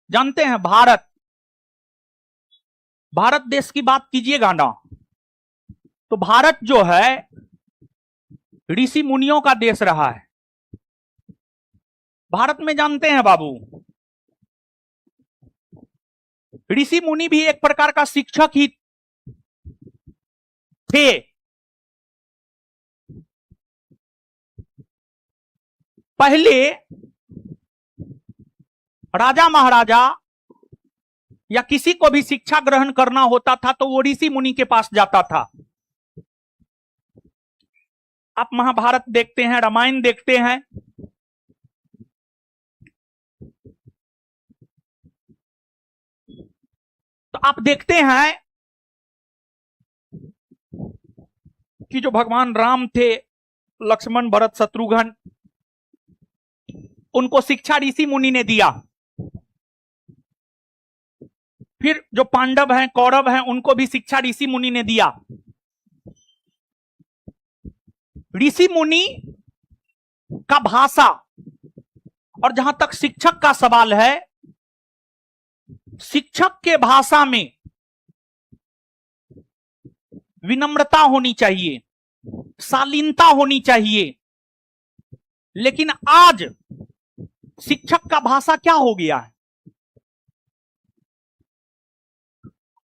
जानते हैं भारत देश की बात कीजिएगा ना, तो भारत जो है ऋषि मुनियों का देश रहा है। भारत में जानते हैं बाबू, ऋषि मुनि भी एक प्रकार का शिक्षक ही थे। पहले राजा महाराजा या किसी को भी शिक्षा ग्रहण करना होता था तो वो ऋषि मुनि के पास जाता था। आप महाभारत देखते हैं, रामायण देखते हैं, तो आप देखते हैं कि जो भगवान राम थे, लक्ष्मण भरत शत्रुघ्न, उनको शिक्षा ऋषि मुनि ने दिया। फिर जो पांडव हैं, कौरव हैं, उनको भी शिक्षा ऋषि मुनि ने दिया। ऋषि मुनि का भाषा, और जहां तक शिक्षक का सवाल है, शिक्षक के भाषा में विनम्रता होनी चाहिए, शालीनता होनी चाहिए। लेकिन आज शिक्षक का भाषा क्या हो गया है?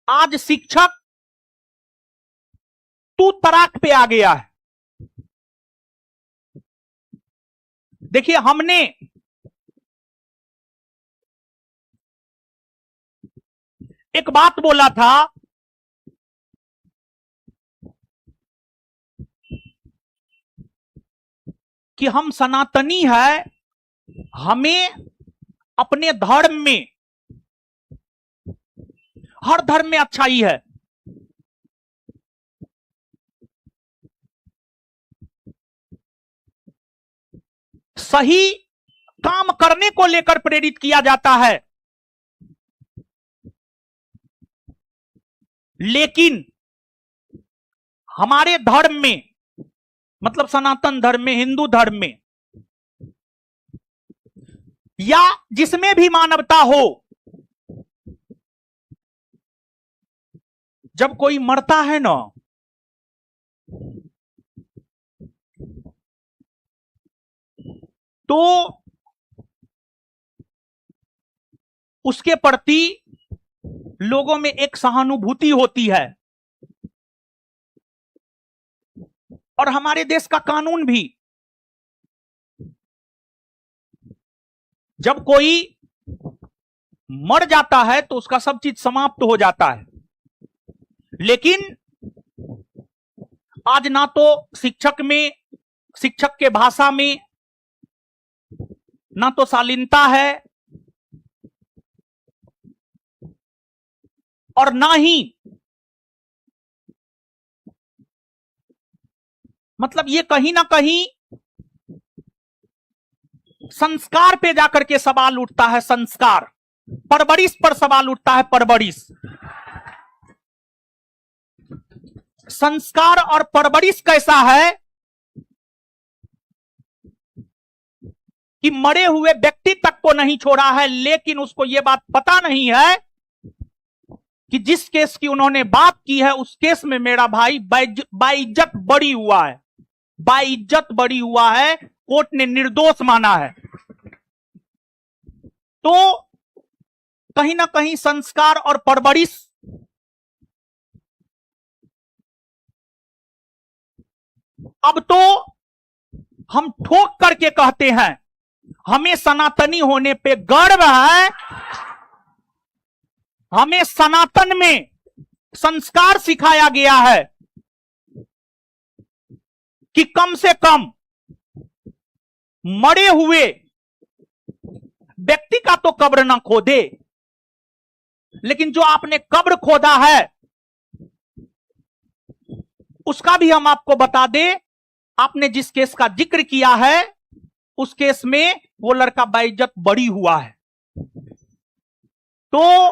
आज शिक्षक तू तराक पे आ गया है। देखिए, हमने एक बात बोला था कि हम सनातनी है, हमें अपने धर्म में, हर धर्म में अच्छाई है। सही काम करने को लेकर प्रेरित किया जाता है। लेकिन हमारे धर्म में, मतलब सनातन धर्म में, हिंदू धर्म में, या जिसमें भी मानवता हो, जब कोई मरता है ना, तो उसके प्रति लोगों में एक सहानुभूति होती है। और हमारे देश का कानून भी, जब कोई मर जाता है तो उसका सब चीज समाप्त हो जाता है। लेकिन आज ना तो शिक्षक में, शिक्षक के भाषा में ना तो शालीनता है, और ना ही, मतलब ये कहीं ना कहीं संस्कार पे जाकर के सवाल उठता है। संस्कार, परवरिश पर सवाल उठता है। परवरिश, संस्कार और परवरिश कैसा है कि मरे हुए व्यक्ति तक को नहीं छोड़ा है, लेकिन उसको यह बात पता नहीं है कि जिस केस की उन्होंने बात की है, उस केस में मेरा भाई बाइज्जत बरी हुआ है, बाइज्जत बरी हुआ है, कोर्ट ने निर्दोष माना है। तो कहीं ना कहीं संस्कार और परवरिश, अब तो हम ठोक करके कहते हैं, हमें सनातनी होने पे गर्व है। हमें सनातन में संस्कार सिखाया गया है कि कम से कम मरे हुए व्यक्ति का तो कब्र ना खोदे। लेकिन जो आपने कब्र खोदा है, उसका भी हम आपको बता दें। आपने जिस केस का जिक्र किया है, उस केस में वो लड़का बाइज्जत बरी हुआ है। तो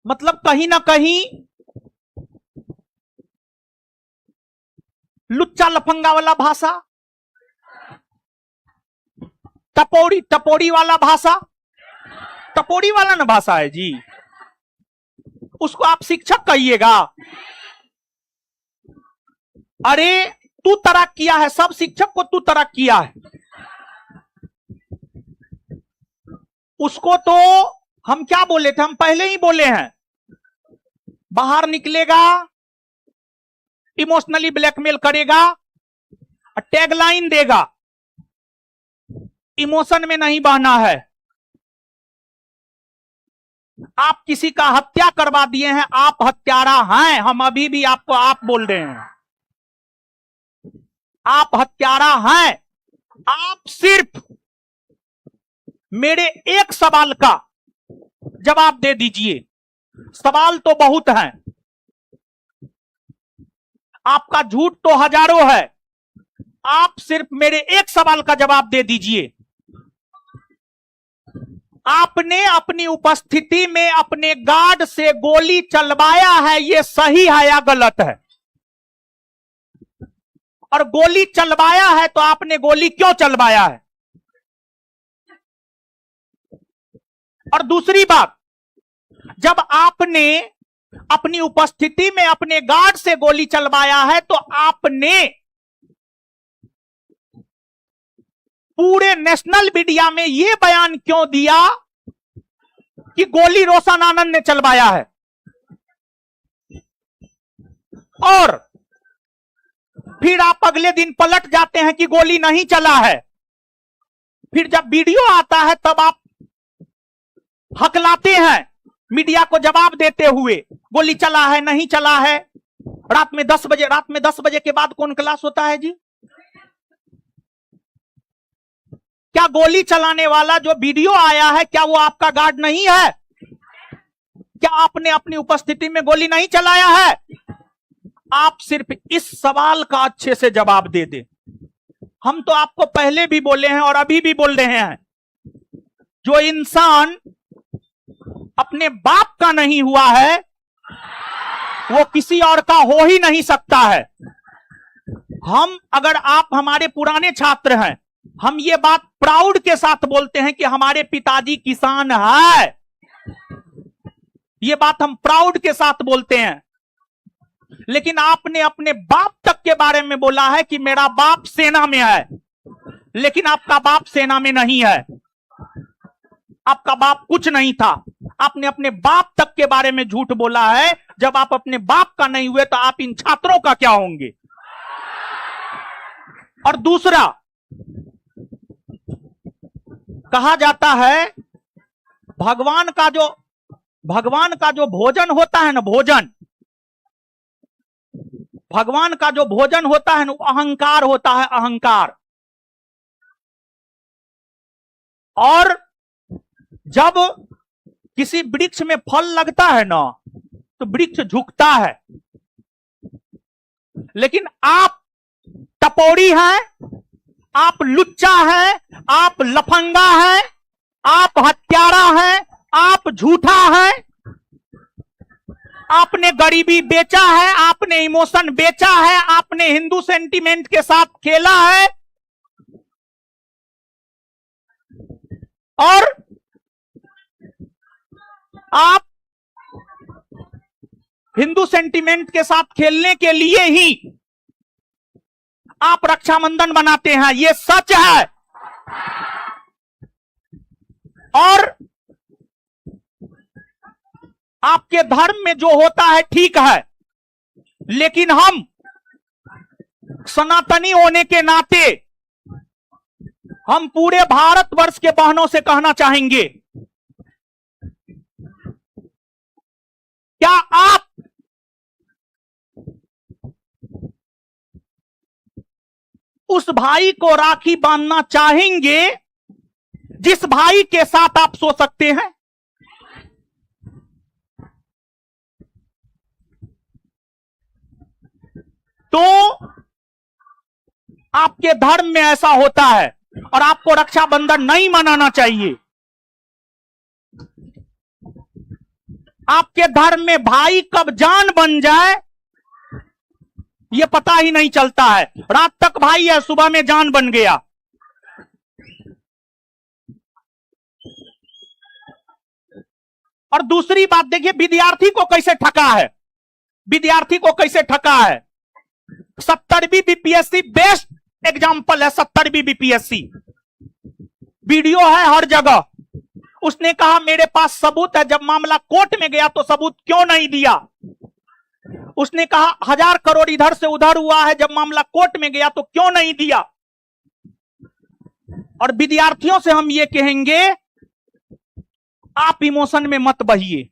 मतलब कहीं ना कहीं लुच्चा लफंगा वाला भाषा, टपोरी टपोरी वाला भाषा, टपोरी वाला ना भाषा है जी, उसको आप शिक्षक कहिएगा? अरे तू तरक किया है, सब शिक्षक को तू तरक किया है, उसको तो हम क्या बोले थे, हम पहले ही बोले हैं, बाहर निकलेगा, इमोशनली ब्लैकमेल करेगा, टैगलाइन देगा, इमोशन में नहीं बहना है। आप किसी का हत्या करवा दिए हैं, आप हत्यारा हैं, हम अभी भी आपको आप बोल रहे हैं, आप हत्यारा हैं। आप सिर्फ मेरे एक सवाल का जवाब दे दीजिए, सवाल तो बहुत हैं, आपका झूठ तो हजारों है, आप सिर्फ मेरे एक सवाल का जवाब दे दीजिए। आपने अपनी उपस्थिति में अपने गार्ड से गोली चलवाया है, यह सही है या गलत है? और गोली चलवाया है तो आपने गोली क्यों चलवाया है? और दूसरी बात, जब आपने अपनी उपस्थिति में अपने गार्ड से गोली चलवाया है तो आपने पूरे नेशनल मीडिया में यह बयान क्यों दिया कि गोली रोशन आनंद ने चलवाया है? और फिर आप अगले दिन पलट जाते हैं कि गोली नहीं चला है। फिर जब वीडियो आता है तब आप हकलाते हैं मीडिया को जवाब देते हुए, गोली चला है नहीं चला है। रात में 10 बजे के बाद कौन क्लास होता है जी? क्या गोली चलाने वाला जो वीडियो आया है, क्या वो आपका गार्ड नहीं है? क्या आपने अपनी उपस्थिति में गोली नहीं चलाया है? आप सिर्फ इस सवाल का अच्छे से जवाब दे दें। हम तो आपको पहले भी बोले हैं और अभी भी बोल रहे हैं, जो इंसान अपने बाप का नहीं हुआ है वो किसी और का हो ही नहीं सकता है। अगर आप हमारे पुराने छात्र हैं, हम ये बात प्राउड के साथ बोलते हैं कि हमारे पिताजी किसान है, ये बात हम प्राउड के साथ बोलते हैं। लेकिन आपने अपने बाप तक के बारे में बोला है कि मेरा बाप सेना में है, लेकिन आपका बाप सेना में नहीं है, आपका बाप कुछ नहीं था। आपने अपने बाप तक के बारे में झूठ बोला है। जब आप अपने बाप का नहीं हुए तो आप इन छात्रों का क्या होंगे? और दूसरा, कहा जाता है भगवान का जो भोजन होता है ना, भगवान का जो भोजन होता है ना, अहंकार होता है, अहंकार। और जब किसी वृक्ष में फल लगता है ना तो वृक्ष झुकता है, लेकिन आप टपोरी हैं, आप लुच्चा हैं, आप लफंगा हैं, आप हत्यारा हैं, आप झूठा हैं। आपने गरीबी बेचा है, आपने इमोशन बेचा है, आपने हिंदू सेंटीमेंट के साथ खेला है। और आप हिंदू सेंटीमेंट के साथ खेलने के लिए ही आप रक्षाबंधन बनाते हैं, यह सच है। और आपके धर्म में जो होता है ठीक है, लेकिन हम सनातनी होने के नाते हम पूरे भारतवर्ष के बहनों से कहना चाहेंगे, क्या आप उस भाई को राखी बांधना चाहेंगे जिस भाई के साथ आप सो सकते हैं? तो आपके धर्म में ऐसा होता है और आपको रक्षाबंधन नहीं मनाना चाहिए। आपके धर्म में भाई कब जान बन जाए यह पता ही नहीं चलता है। रात तक भाई है, सुबह में जान बन गया। और दूसरी बात देखिए, विद्यार्थी को कैसे ठगा है, विद्यार्थी को कैसे ठगा है। 70वीं बीपीएससी बेस्ट एग्जाम्पल है, 70वीं बीपीएससी, वीडियो है हर जगह। उसने कहा मेरे पास सबूत है, जब मामला कोर्ट में गया तो सबूत क्यों नहीं दिया। उसने कहा 1000 करोड़ इधर से उधर हुआ है, जब मामला कोर्ट में गया तो क्यों नहीं दिया। और विद्यार्थियों से हम ये कहेंगे, आप इमोशन में मत बहिए,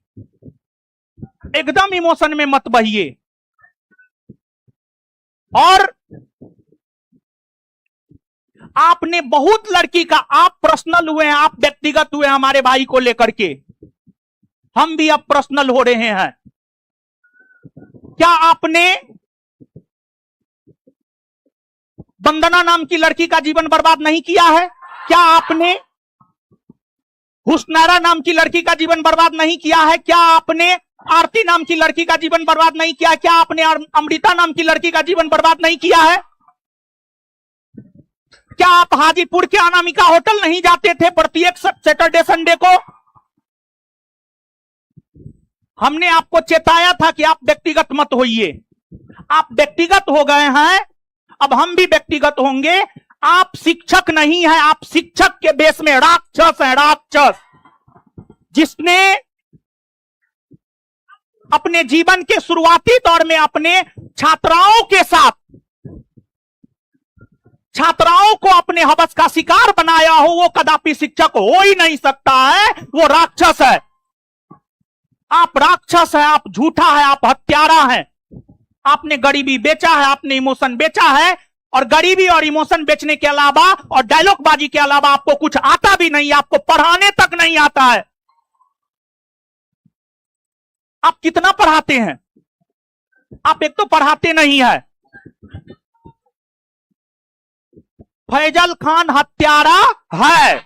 एकदम इमोशन में मत बहिए। और आपने बहुत लड़की का, आप पर्सनल हुए हैं, आप व्यक्तिगत हुए हमारे भाई को लेकर के, हम भी अब पर्सनल हो रहे हैं। क्या आपने वंदना नाम की लड़की का जीवन बर्बाद नहीं किया है? क्या आपने हुस्नारा नाम की लड़की का जीवन बर्बाद नहीं किया है? क्या आपने आरती नाम की लड़की का जीवन बर्बाद नहीं किया? क्या आपने अमृता नाम की लड़की का जीवन बर्बाद नहीं किया है? क्या आप हाजीपुर के अनामिका होटल नहीं जाते थे प्रत्येक सैटरडे संडे को? हमने आपको चेताया था कि आप व्यक्तिगत मत होइए। आप व्यक्तिगत हो गए हैं, अब हम भी व्यक्तिगत होंगे। आप शिक्षक नहीं हैं, आप शिक्षक के बेस में राक्षस हैं, राक्षस। जिसने अपने जीवन के शुरुआती दौर में अपने छात्राओं के साथ, छात्राओं को अपने हवस का शिकार बनाया हो, वो कदापि शिक्षक हो ही नहीं सकता है, वो राक्षस है। आप राक्षस है, आप झूठा है, आप हत्यारा है। आपने गरीबी बेचा है, आपने इमोशन बेचा है, और गरीबी और इमोशन बेचने के अलावा और डायलॉग बाजी के अलावा आपको कुछ आता भी नहीं, आपको पढ़ाने तक नहीं आता है। आप कितना पढ़ाते हैं? आप एक तो पढ़ाते नहीं है। फैजल खान हत्यारा है,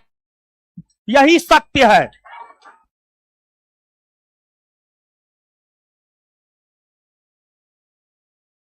यही सत्य है।